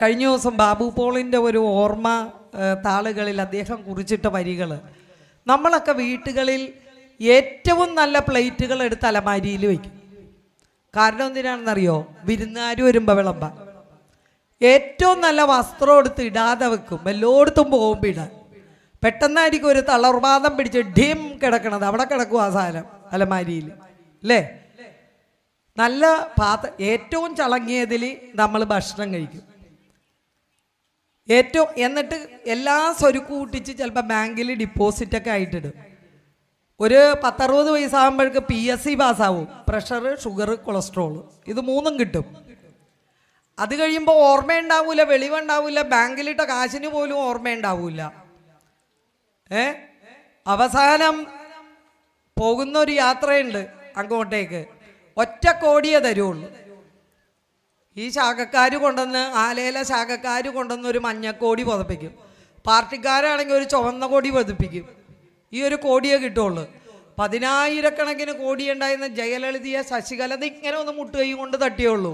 കഴിഞ്ഞ ദിവസം ബാബു പോളിൻ്റെ ഒരു ഓർമ്മ താളുകളിൽ അദ്ദേഹം കുറിച്ചിട്ട വരികൾ, നമ്മളൊക്കെ വീട്ടുകളിൽ ഏറ്റവും നല്ല പ്ലേറ്റുകൾ എടുത്ത് അലമാരിയിൽ വയ്ക്കും. കാരണം എന്തിനാണെന്നറിയോ? വിരുന്നുകാർ വരുമ്പോൾ വിളമ്പാൻ. ഏറ്റവും നല്ല വസ്ത്രം എടുത്ത് ഇടാതെ വെക്കും, എല്ലായിടത്തും പോകുമ്പോൾ ഇടാൻ. പെട്ടെന്നായിരിക്കും ഒരു തളർവാദം പിടിച്ച് ഡിം കിടക്കണത്, അവിടെ കിടക്കും ആ സാധനം അലമാരിയിൽ, അല്ലേ? നല്ല ഏറ്റവും ചളങ്ങിയതിൽ നമ്മൾ ഭക്ഷണം കഴിക്കും. എന്നിട്ട് എല്ലാ സ്വരുക്കും കൂട്ടിച്ച് ചിലപ്പോൾ ബാങ്കിൽ ഡിപ്പോസിറ്റൊക്കെ ആയിട്ടിടും. ഒരു 10-60 വയസ്സാകുമ്പോഴേക്ക് PSC പാസ്സാവും. പ്രഷർ, ഷുഗർ, കൊളസ്ട്രോൾ, ഇത് മൂന്നും കിട്ടും. അത് കഴിയുമ്പോൾ ഓർമ്മയുണ്ടാവില്ല, വെളിവുണ്ടാവില്ല, ബാങ്കിലിട്ട കാശിന് പോലും ഓർമ്മയുണ്ടാവില്ല. അവസാനം പോകുന്ന ഒരു യാത്രയുണ്ട് അങ്ങോട്ടേക്ക്, ഒറ്റ കോടിയേ തരുള്ളൂ. ഈ ശാഖക്കാർ കൊണ്ടുവന്ന്, ആലയിലെ ശാഖക്കാർ കൊണ്ടുവന്ന് ഒരു മഞ്ഞക്കോടി പതിപ്പിക്കും. പാർട്ടിക്കാരാണെങ്കിൽ ഒരു ചുവന്ന കോടി പതിപ്പിക്കും. ഈ ഒരു കോടിയേ കിട്ടുള്ളൂ. 10,000-കണക്കിന് കോടി ഉണ്ടായിരുന്ന ജയലളിതയെ ശശികലത ഇങ്ങനെ ഒന്ന് മുട്ടുകൈ കൊണ്ട് തട്ടിയുള്ളൂ.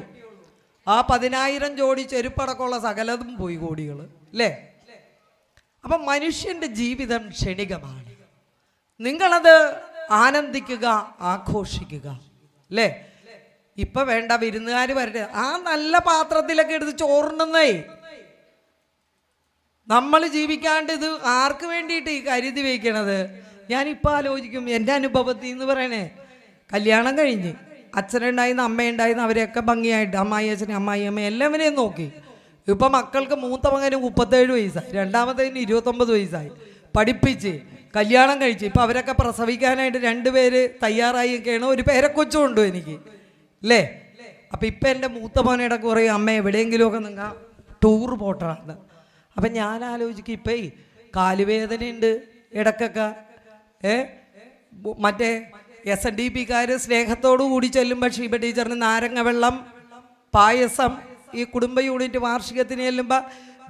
ആ 10,000 ജോഡി ചെരുപ്പടക്കമുള്ള സകലതും പോയി കോടികൾ, അല്ലേ? അപ്പം മനുഷ്യൻ്റെ ജീവിതം ക്ഷണികമാണ്. നിങ്ങളത് ആനന്ദിക്കുക, ആഘോഷിക്കുക, അല്ലേ? ഇപ്പൊ വേണ്ട, വിരുന്നുകാർ വരട്ടെ, ആ നല്ല പാത്രത്തിലൊക്കെ എടുത്ത് ചോറുണ്ടെന്നേ. നമ്മൾ ജീവിക്കാണ്ട് ഇത് ആർക്ക് വേണ്ടിയിട്ട് ഈ കരുതി വയ്ക്കണത്? ഞാനിപ്പോൾ ആലോചിക്കും, എൻ്റെ അനുഭവത്തിൽ എന്ന് പറയണേ, കല്യാണം കഴിഞ്ഞ് അച്ഛനുണ്ടായിരുന്നു, അമ്മയുണ്ടായിരുന്നു, അവരെയൊക്കെ ഭംഗിയായിട്ട് അമ്മായി അച്ഛനെ, അമ്മായി അമ്മ എല്ലാവരെയും നോക്കി. ഇപ്പം മക്കൾക്ക് മൂത്ത മകന് 37 വയസ്സായി, രണ്ടാമത്തേന് 29 വയസ്സായി. പഠിപ്പിച്ച് കല്യാണം കഴിച്ച് ഇപ്പം അവരൊക്കെ പ്രസവിക്കാനായിട്ട് 2 പേര് തയ്യാറായിയൊക്കെയാണ്. ഒരു പേരക്കൊച്ചും ഉണ്ട് എനിക്ക്, അല്ലേ? അപ്പം ഇപ്പം എൻ്റെ മൂത്ത മോനേടൊക്കെ പറയും, അമ്മ എവിടെയെങ്കിലുമൊക്കെ നിങ്ങൾ ടൂർ പോട്ടാണ്. അപ്പം ഞാൻ ആലോചിക്കും, ഇപ്പം കാലുവേദനയുണ്ട് ഇടക്കൊക്കെ. മറ്റേ SNDP-കാർ സ്നേഹത്തോടു കൂടി ചെല്ലുമ്പോൾ ഷീബ ടീച്ചറിന് നാരങ്ങ വെള്ളം, പായസം, ഈ കുടുംബ യൂണിറ്റ് വാർഷികത്തിന് ചെല്ലുമ്പോൾ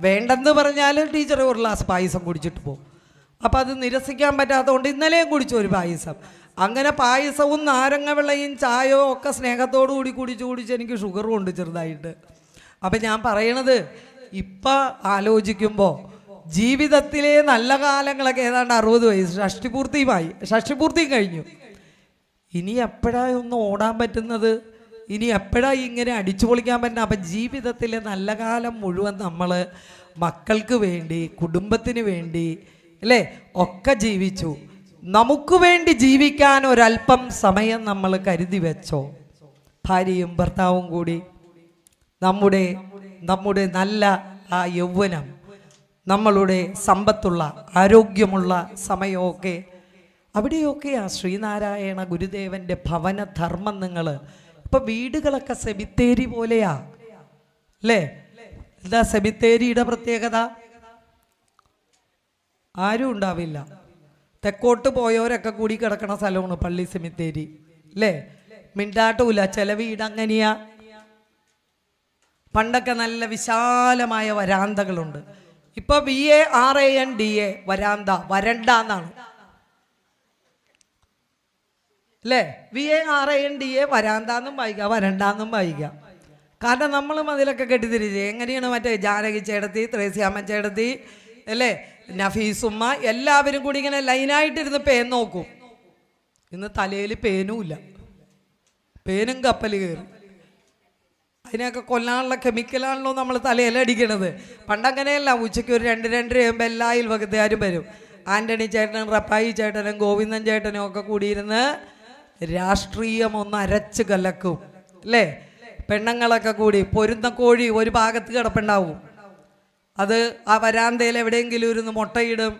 വേണ്ടെന്ന് പറഞ്ഞാലും ടീച്ചർ ഒരു ഗ്ലാസ് പായസം കുടിച്ചിട്ട് പോകും. അപ്പം അത് നിരസിക്കാൻ പറ്റാത്തതുകൊണ്ട് ഇന്നലെയും കുടിച്ചു ഒരു പായസം. അങ്ങനെ പായസവും നാരങ്ങ വെള്ളയും ചായവും ഒക്കെ സ്നേഹത്തോടു കൂടി കുടിച്ച് എനിക്ക് ഷുഗറും ഉണ്ട് ചെറുതായിട്ട്. അപ്പം ഞാൻ പറയണത്, ഇപ്പം ആലോചിക്കുമ്പോൾ ജീവിതത്തിലെ നല്ല കാലങ്ങളൊക്കെ ഏതാണ്ട് 60 വയസ്സ്, ഷഷ്ടിപൂർത്തിയും കഴിഞ്ഞു. ഇനി എപ്പോഴാണ് ഒന്ന് ഓടാൻ പറ്റുന്നത്? ഇനി എപ്പോഴാണ് ഇങ്ങനെ അടിച്ചു പൊളിക്കാൻ പറ്റുന്നത്? അപ്പം ജീവിതത്തിലെ നല്ല കാലം മുഴുവൻ നമ്മൾ മക്കൾക്ക് വേണ്ടി, കുടുംബത്തിന് വേണ്ടി, അല്ലേ, ഒക്കെ ജീവിച്ചു. നമുക്ക് വേണ്ടി ജീവിക്കാൻ ഒരല്പം സമയം നമ്മൾ കരുതി വെച്ചോ? ഭാര്യയും ഭർത്താവും കൂടി നമ്മുടെ നല്ല ആ യൗവനം, നമ്മളുടെ സമ്പത്തുള്ള ആരോഗ്യമുള്ള സമയമൊക്കെ അവിടെയൊക്കെയാ ശ്രീനാരായണ ഗുരുദേവൻ്റെ ഭവനധർമ്മം. നിങ്ങൾ ഇപ്പം വീടുകളൊക്കെ സെമിത്തേരി പോലെയാ, അല്ലേ? എന്താ സെമിത്തേരിയുടെ പ്രത്യേകത? ആരും ഉണ്ടാവില്ല. തെക്കോട്ട് പോയവരൊക്കെ കൂടി കിടക്കണ സ്ഥലമാണ് പള്ളി സെമിത്തേരി, അല്ലേ? മിണ്ടാട്ടുമില്ല. ചില വീട് അങ്ങനെയാ. പണ്ടൊക്കെ നല്ല വിശാലമായ വരാന്തകളുണ്ട്. ഇപ്പൊ VARANDA വരാന്ത, വരണ്ട എന്നാണ്, അല്ലേ? VARANDA വരാന്താന്നും വായിക്കാം, വരണ്ടാന്നും വായിക്കാം. കാരണം നമ്മൾ അതിലൊക്കെ കെട്ടിത്തിരിച്ച് എങ്ങനെയാണ് മറ്റേ ജാനകി ചേട്ടത്തി, ത്രേസ്യാമ്മ ചേട്ടത്തി, അല്ലേ, നഫീസുമ്മ എല്ലാവരും കൂടി ഇങ്ങനെ ലൈനായിട്ടിരുന്ന് പേൻ നോക്കും. ഇന്ന് തലയിൽ പേനുമില്ല, പേനും കപ്പൽ കയറി. അതിനെയൊക്കെ കൊല്ലാനുള്ള കെമിക്കലാണല്ലോ നമ്മൾ തലയിലടിക്കണത്. പണ്ടങ്ങനെയല്ല. ഉച്ചയ്ക്ക് ഒരു 2-2:30 ആകുമ്പോൾ എല്ലാ അയൽവക്കത്തുകാരും വരും. ആൻ്റണി ചേട്ടനും റപ്പായി ചേട്ടനും ഗോവിന്ദൻ ചേട്ടനും ഒക്കെ കൂടിയിരുന്ന് രാഷ്ട്രീയം ഒന്ന് അരച്ച് കലക്കും, അല്ലേ? പെണ്ണുങ്ങളൊക്കെ കൂടി പൊരുന്ന കോഴി ഒരു ഭാഗത്ത് കിടപ്പുണ്ടാവും. അത് ആ വരാന്തയിൽ എവിടെയെങ്കിലും ഇരുന്ന് മുട്ടയിടും.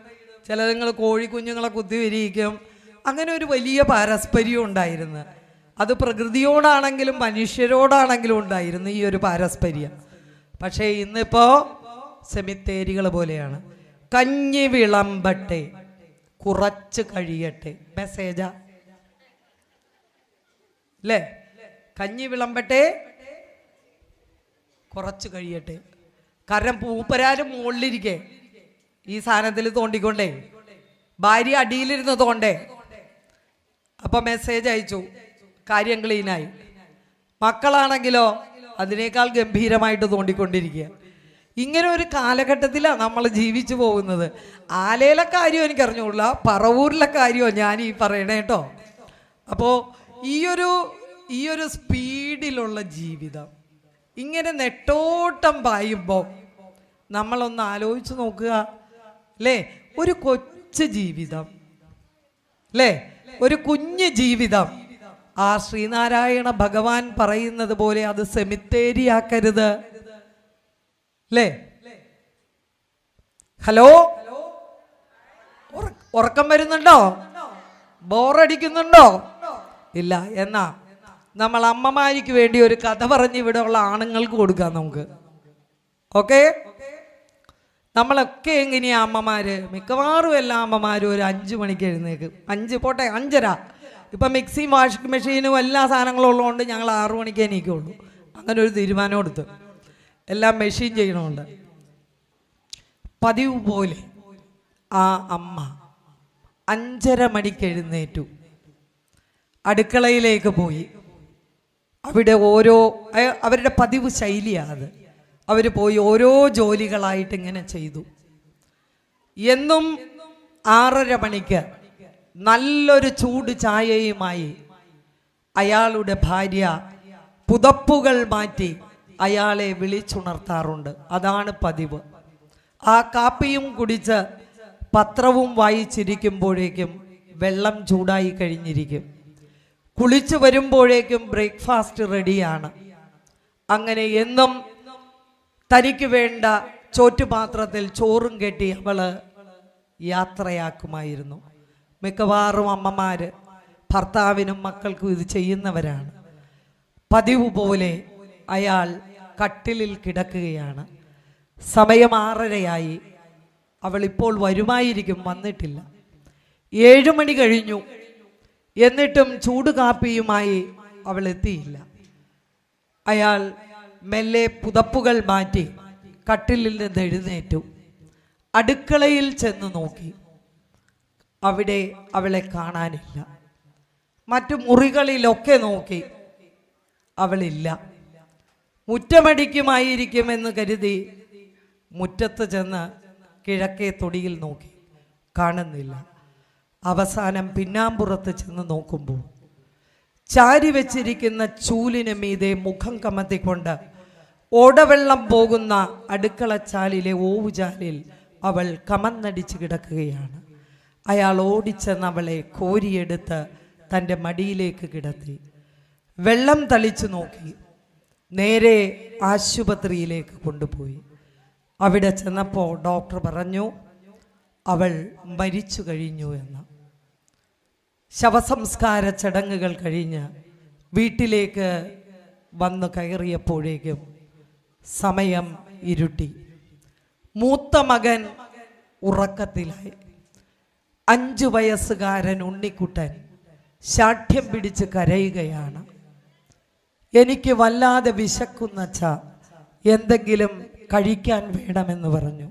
ചിലതുങ്ങൾ കോഴി കുഞ്ഞുങ്ങളെ കുത്തി വിരിയിക്കും. അങ്ങനെ ഒരു വലിയ പാരസ്പര്യം ഉണ്ടായിരുന്നു. അത് പ്രകൃതിയോടാണെങ്കിലും മനുഷ്യരോടാണെങ്കിലും ഉണ്ടായിരുന്നു ഈ ഒരു പാരസ്പര്യം. പക്ഷേ ഇന്നിപ്പോൾ സെമിത്തേരികൾ പോലെയാണ്. കഞ്ഞി വിളമ്പട്ടെ, കുറച്ച് കഴിയട്ടെ, മെസ്സേജാ, അല്ലേ? കഞ്ഞി വിളമ്പട്ടെ, കുറച്ച് കഴിയട്ടെ. കാരണം പൂപ്പരാരും മുകളിലിരിക്കേ ഈ സാധനത്തിൽ തോണ്ടിക്കൊണ്ടേ, ഭാര്യ അടിയിലിരുന്ന് തോണ്ടേ. അപ്പം മെസ്സേജ് അയച്ചു, കാര്യം ക്ലീനായി. മക്കളാണെങ്കിലോ അതിനേക്കാൾ ഗംഭീരമായിട്ട് തോണ്ടിക്കൊണ്ടിരിക്കുക. ഇങ്ങനെ ഒരു കാലഘട്ടത്തിലാണ് നമ്മൾ ജീവിച്ചു പോകുന്നത്. ആലയിലെ കാര്യം എനിക്കറിഞ്ഞുള്ള, പറവൂരിലെ കാര്യമോ ഞാൻ ഈ പറയണേ കേട്ടോ. അപ്പോൾ ഈ ഒരു സ്പീഡിലുള്ള ജീവിതം ഇങ്ങനെ നെട്ടോട്ടം പായുമ്പോൾ നമ്മളൊന്ന് ആലോചിച്ച് നോക്കുക അല്ലേ. ഒരു കൊച്ചു ജീവിതം അല്ലേ, ഒരു കുഞ്ഞു ജീവിതം. ആ ശ്രീനാരായണ ഭഗവാൻ പറയുന്നത് പോലെ അത് സെമിത്തേരിയാക്കരുത് അല്ലേ. ഹലോ, ഉറക്കം വരുന്നുണ്ടോ? ബോറടിക്കുന്നുണ്ടോ? ഇല്ല. എന്നാ നമ്മൾ അമ്മമാർക്ക് വേണ്ടി ഒരു കഥ പറഞ്ഞ് ഇവിടെ ഉള്ള ആണുങ്ങൾക്ക് കൊടുക്കാം നമുക്ക്. ഓക്കെ, നമ്മളൊക്കെ എങ്ങനെയാ അമ്മമാര്? മിക്കവാറും എല്ലാ അമ്മമാരും ഒരു 5 മണിക്ക് എഴുന്നേക്കും. 5 പോട്ടെ 5:30. ഇപ്പം മിക്സിയും വാഷിംഗ് മെഷീനും എല്ലാ സാധനങ്ങളും ഉള്ളതുകൊണ്ട് ഞങ്ങൾ 6 മണിക്ക് എണീക്കുള്ളൂ. അങ്ങനെ ഒരു തീരുമാനം എടുത്ത് എല്ലാം മെഷീൻ ചെയ്യണമുണ്ട്. പതിവ് പോലെ ആ അമ്മ 5:30 മണിക്ക് എഴുന്നേറ്റു, അടുക്കളയിലേക്ക് പോയി. അവിടെ അവരുടെ പതിവ് ശൈലിയാണ് അത്. അവർ പോയി ഓരോ ജോലികളായിട്ട് ഇങ്ങനെ ചെയ്തു. എന്നും 6:30 മണിക്ക് നല്ലൊരു ചൂട് ചായയുമായി അയാളുടെ ഭാര്യ പുതപ്പുകൾ മാറ്റി അയാളെ വിളിച്ചുണർത്താറുണ്ട്. അതാണ് പതിവ്. ആ കാപ്പിയും കുടിച്ച് പത്രവും വായിച്ചിരിക്കുമ്പോഴേക്കും വെള്ളം ചൂടായി കഴിഞ്ഞിരിക്കും. കുളിച്ചു വരുമ്പോഴേക്കും ബ്രേക്ക്ഫാസ്റ്റ് റെഡിയാണ്. അങ്ങനെ എന്നും തനിക്ക് വേണ്ട ചോറ്റുപാത്രത്തിൽ ചോറും കെട്ടി അവള് യാത്രയാക്കുമായിരുന്നു. മിക്കവാറും അമ്മമാര് ഭർത്താവിനും മക്കൾക്കും ഇത് ചെയ്യുന്നവരാണ്. പതിവ് പോലെ അയാൾ കട്ടിലിൽ കിടക്കുകയാണ്. സമയം 6:30 അവൾ ഇപ്പോൾ വരുമായിരിക്കും, വന്നിട്ടില്ല. 7 മണി കഴിഞ്ഞു, എന്നിട്ടും ചൂട് കാപ്പിയുമായി അവൾ എത്തിയില്ല. അയാൾ മെല്ലെ പുതപ്പുകൾ മാറ്റി കട്ടിലിൽ നിന്ന് എഴുന്നേറ്റു. അടുക്കളയിൽ ചെന്ന് നോക്കി. അവിടെ അവളെ കാണാനില്ല. മറ്റു മുറികളിലൊക്കെ നോക്കി, അവളില്ല. മുറ്റമടിക്കുമായിരിക്കുമെന്ന് കരുതി മുറ്റത്ത് ചെന്ന് കിഴക്കേ തൊടിയിൽ നോക്കി, കാണുന്നില്ല. അവസാനം പിന്നാമ്പുറത്ത് ചെന്ന് നോക്കുമ്പോൾ ചാരി വെച്ചിരിക്കുന്ന ചൂലിന് മീതെ മുഖം കമത്തിക്കൊണ്ട് ഓടവെള്ളം പോകുന്ന അടുക്കളച്ചാലിലെ ഓവുചാലിൽ അവൾ കമന്നടിച്ച് കിടക്കുകയാണ്. അയാൾ ഓടിച്ചെന്ന് അവളെ കോരിയെടുത്ത് തൻ്റെ മടിയിലേക്ക് കിടത്തി. വെള്ളം തളിച്ചു നോക്കി. നേരെ ആശുപത്രിയിലേക്ക് കൊണ്ടുപോയി. അവിടെ ചെന്നപ്പോൾ ഡോക്ടർ പറഞ്ഞു അവൾ മരിച്ചു കഴിഞ്ഞു എന്ന്. ശവസംസ്കാര ചടങ്ങുകൾ കഴിഞ്ഞ് വീട്ടിലേക്ക് വന്നു കയറിയപ്പോഴേക്കും സമയം ഇരുട്ടി. മൂത്ത മകൻ ഉറക്കത്തിലായി. 5 വയസ്സുകാരൻ ഉണ്ണിക്കുട്ടൻ ശാഠ്യം പിടിച്ച് കരയുകയാണ്. എനിക്ക് വല്ലാതെ വിശക്കുന്നച്ച, എന്തെങ്കിലും കഴിക്കാൻ വേണമെന്ന് പറഞ്ഞു.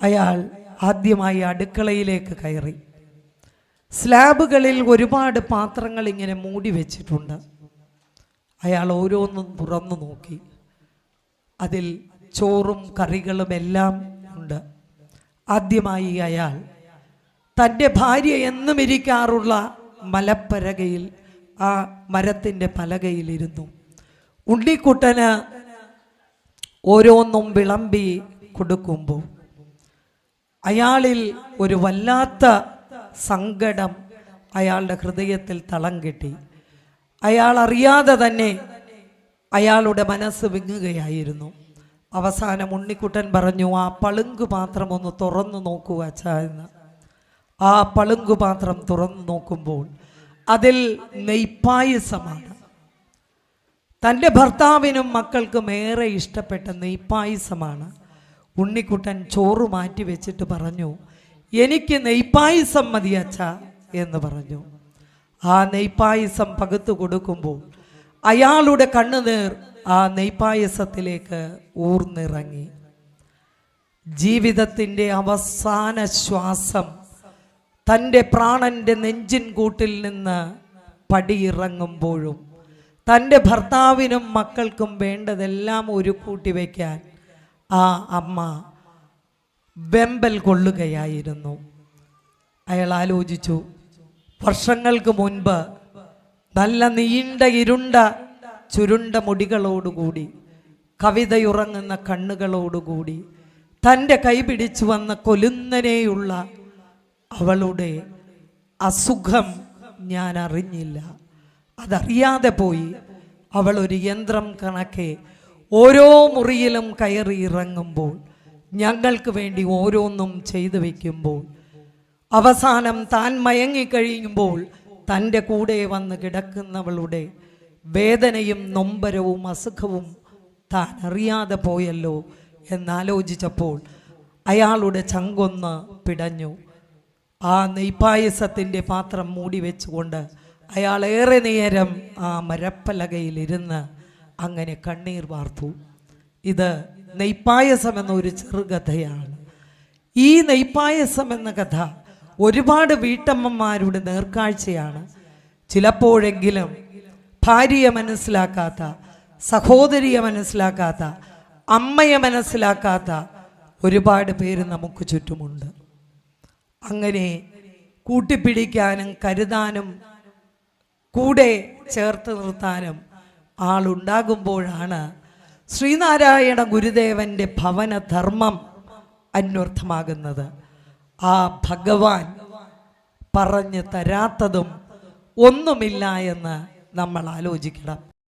അയാൾ ആദ്യമായി അടുക്കളയിലേക്ക് കയറി. സ്ലാബുകളിൽ ഒരുപാട് പാത്രങ്ങൾ ഇങ്ങനെ മൂടി വെച്ചിട്ടുണ്ട്. അയാൾ ഓരോന്നും തുറന്നു നോക്കി. അതിൽ ചോറും കറികളും എല്ലാം ഉണ്ട്. ആദ്യമായി അയാൾ തൻ്റെ ഭാര്യ എന്നും ഇരിക്കാറുള്ള മലപ്പലകയിൽ, ആ മരത്തിൻ്റെ പലകയിലിരുന്നു. ഉണ്ണിക്കുട്ടന് ഓരോന്നും വിളമ്പി കൊടുക്കുമ്പോൾ അയാളിൽ ഒരു വല്ലാത്ത സങ്കടം അയാളുടെ ഹൃദയത്തിൽ തളം കെട്ടി. അയാൾ അറിയാതെ തന്നെ അയാളുടെ മനസ്സ് വിങ്ങുകയായിരുന്നു. അവസാനം ഉണ്ണിക്കുട്ടൻ പറഞ്ഞു, ആ പളുങ്കു പാത്രം ഒന്ന് തുറന്നു നോക്കൂ അച്ഛാ എന്ന്. ആ പളുങ്കു പാത്രം തുറന്നു നോക്കുമ്പോൾ അതിൽ നെയ്പായസമാണ്. തൻ്റെ ഭർത്താവിനും മക്കൾക്കും ഏറെ ഇഷ്ടപ്പെട്ട നെയ്പായസമാണ്. ഉണ്ണിക്കുട്ടൻ ചോറ് മാറ്റി വെച്ചിട്ട് പറഞ്ഞു, എനിക്ക് നെയ്പായസം മതി അച്ഛാ എന്ന് പറഞ്ഞു. ആ നെയ്പായസം പകുത്തു കൊടുക്കുമ്പോൾ അയാളുടെ കണ്ണുനീർ ആ നെയ്പായസത്തിലേക്ക് ഊർന്നിറങ്ങി. ജീവിതത്തിൻ്റെ അവസാന ശ്വാസം തൻ്റെ പ്രാണന്റെ നെഞ്ചിൻ കൂട്ടിൽ നിന്ന് പടിയിറങ്ങുമ്പോഴും തൻ്റെ ഭർത്താവിനും മക്കൾക്കും വേണ്ടതെല്ലാം ഒരു കൂട്ടി വയ്ക്കാൻ ആ അമ്മ വെമ്പൽ കൊള്ളുകയായിരുന്നു. അയാൾ ആലോചിച്ചു, വർഷങ്ങൾക്ക് മുൻപ് നല്ല നീണ്ട ഇരുണ്ട ചുരുണ്ട മുടികളോടുകൂടി കവിതയുറങ്ങുന്ന കണ്ണുകളോടുകൂടി തൻ്റെ കൈ പിടിച്ചു വന്ന കൊലുന്നനെയുള്ള അവളുടെ അസുഖം ഞാൻ അറിഞ്ഞില്ല. അതറിയാതെ പോയി. അവൾ ഒരു യന്ത്രം കണക്കെ ഓരോ മുറിയിലും കയറി ഇറങ്ങുമ്പോൾ, ഞങ്ങൾക്ക് വേണ്ടി ഓരോന്നും ചെയ്തു വയ്ക്കുമ്പോൾ, അവസാനം താൻ മയങ്ങിക്കഴിയുമ്പോൾ തൻ്റെ കൂടെ വന്ന് കിടക്കുന്നവളുടെ വേദനയും നൊമ്പരവും അസുഖവും താൻ അറിയാതെ പോയല്ലോ എന്നാലോചിച്ചപ്പോൾ അയാളുടെ ചങ്കൊന്ന് പിടഞ്ഞു. ആ നെയ്പായസത്തിൻ്റെ പാത്രം മൂടി വെച്ചുകൊണ്ട് അയാൾ ഏറെ നേരം ആ മരപ്പലകയിലിരുന്ന് അങ്ങനെ കണ്ണീർ വാർത്തു. ഇത് നെയ്പായസം എന്നൊരു ചെറുകഥയാണ്. ഈ നെയ്പായസം എന്ന കഥ ഒരുപാട് വീട്ടമ്മമാരുടെ നേർക്കാഴ്ചയാണ്. ചിലപ്പോഴെങ്കിലും ഭാര്യയെ മനസ്സിലാക്കാത്ത, സഹോദരിയെ മനസ്സിലാക്കാത്ത, അമ്മയെ മനസ്സിലാക്കാത്ത ഒരുപാട് പേര് നമുക്ക് ചുറ്റുമുണ്ട്. അങ്ങനെ കൂട്ടിപ്പിടിക്കാനും കരുതാനും കൂടെ ചേർത്ത് നിർത്താനും ആളുണ്ടാകുമ്പോഴാണ് ശ്രീനാരായണ ഗുരുദേവന്റെ ഭവനധർമ്മം അന്വർത്ഥമാകുന്നത്. ആ ഭഗവാൻ പറഞ്ഞു തരാത്തതും ഒന്നുമില്ല എന്ന് നമ്മൾ ആലോചിക്കണം.